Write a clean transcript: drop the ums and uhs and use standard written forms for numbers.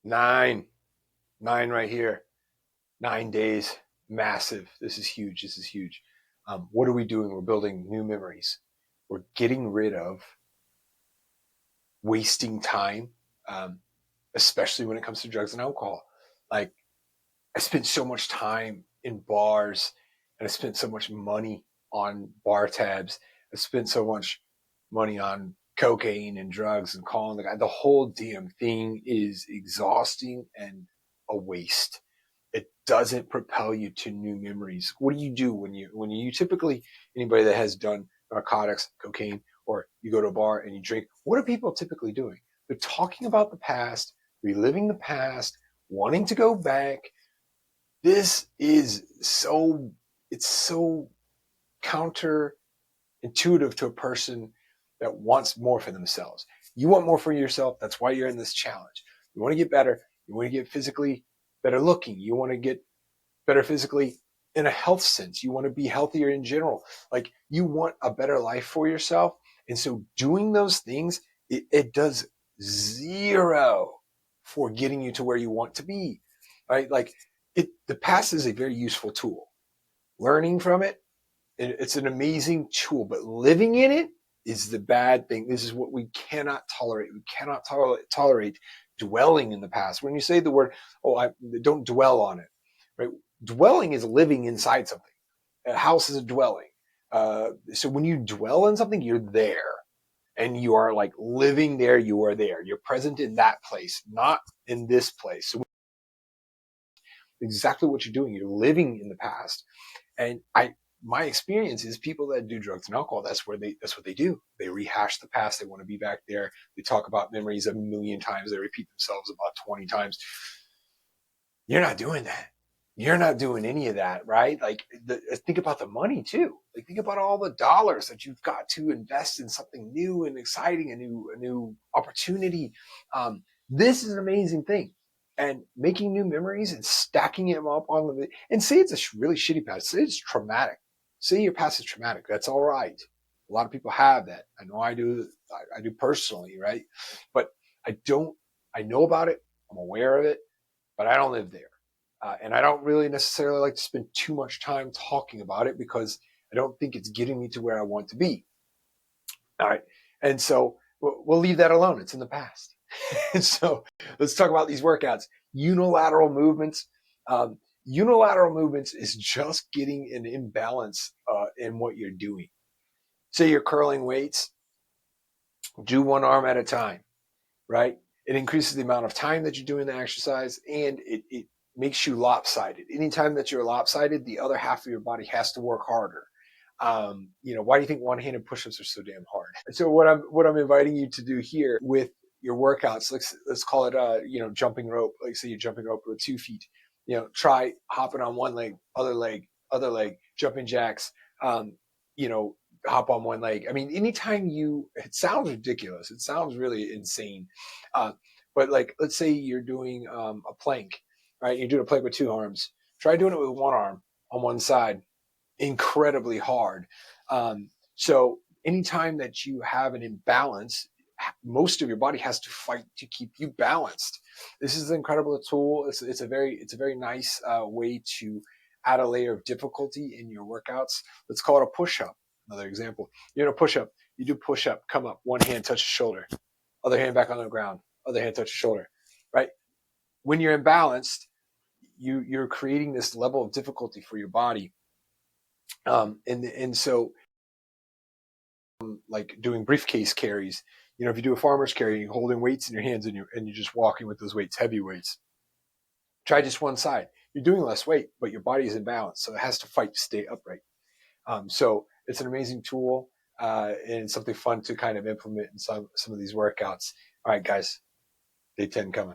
Nine, nine right here. 9 days, massive. This is huge. This is huge. What are we doing? We're building new memories. We're getting rid of wasting time, um, especially when it comes to drugs and alcohol. Like, I spent so much time in bars and I spent so much money on bar tabs. I spent so much money on cocaine and drugs and calling the guy. The whole damn thing is exhausting and a waste. It doesn't propel you to new memories. What do you do when you typically, anybody that has done narcotics, cocaine, or you go to a bar and you drink, what are people typically doing? They're talking about the past, reliving the past, wanting to go back. This is so, it's so counterintuitive to a person that wants more for themselves. You want more for yourself. That's why you're in this challenge. You want to get better. You want to get physically better looking. You want to get better physically in a health sense. You want to be healthier in general. Like, you want a better life for yourself. And so doing those things, it does zero for getting you to where you want to be. Right? Like, the past is a very useful tool. Learning from it, it's an amazing tool, but living in it is the bad thing. This is what we cannot tolerate. We cannot tolerate dwelling in the past. When you say the word, don't dwell on it, right? Dwelling is living inside something. A house is a dwelling. So when you dwell in something, you're there and you are like living there. You are there. You're present in that place, not in this place. So exactly what you're doing. You're living in the past. And my experience is people that do drugs and alcohol, that's what they do. They rehash the past. They want to be back there. They talk about memories a million times. They repeat themselves about 20 times. You're not doing that. You're not doing any of that, right? Like, think about the money too. Like, think about all the dollars that you've got to invest in something new and exciting, a new opportunity. This is an amazing thing. And making new memories and stacking them up on the, and say it's a really shitty past. Say it's traumatic. Say your past is traumatic. That's all right. A lot of people have that. I know I do. I do personally, right? But I don't. I know about it. I'm aware of it, but I don't live there. And I don't really necessarily like to spend too much time talking about it because I don't think it's getting me to where I want to be. All right. And so we'll leave that alone. It's in the past. And so let's talk about these workouts. Unilateral movements. Unilateral movements is just getting an imbalance in what you're doing. Say you're curling weights, do one arm at a time, right? It increases the amount of time that you're doing the exercise, and it makes you lopsided. Anytime that you're lopsided, the other half of your body has to work harder. Why do you think one-handed push-ups are so damn hard? So what I'm inviting you to do here with your workouts, let's call it jumping rope. Like, say you're jumping rope with 2 feet. Try hopping on one leg, other leg, jumping jacks. Um, you know, hop on one leg. I mean, anytime it sounds ridiculous. It sounds really insane. Uh, but like, let's say you're doing a plank, right? You're doing a plank with 2 arms. Try doing it with one arm on one side. Incredibly hard. So anytime that you have an imbalance, most of your body has to fight to keep you balanced. This is an incredible tool. It's a very nice way to add a layer of difficulty in your workouts. Let's call it a push-up. Another example. You're in a push-up. You do push-up, come up, one hand touches shoulder, other hand back on the ground, other hand touches shoulder, right? When you're imbalanced, you're creating this level of difficulty for your body. And so, like, doing briefcase carries, if you do a farmer's carry, you're holding weights in your hands and you're just walking with those weights, heavy weights. Try just one side. You're doing less weight, but your body is in balance, so it has to fight to stay upright. So it's an amazing tool, and something fun to kind of implement in some of these workouts. All right, guys, day 10 coming.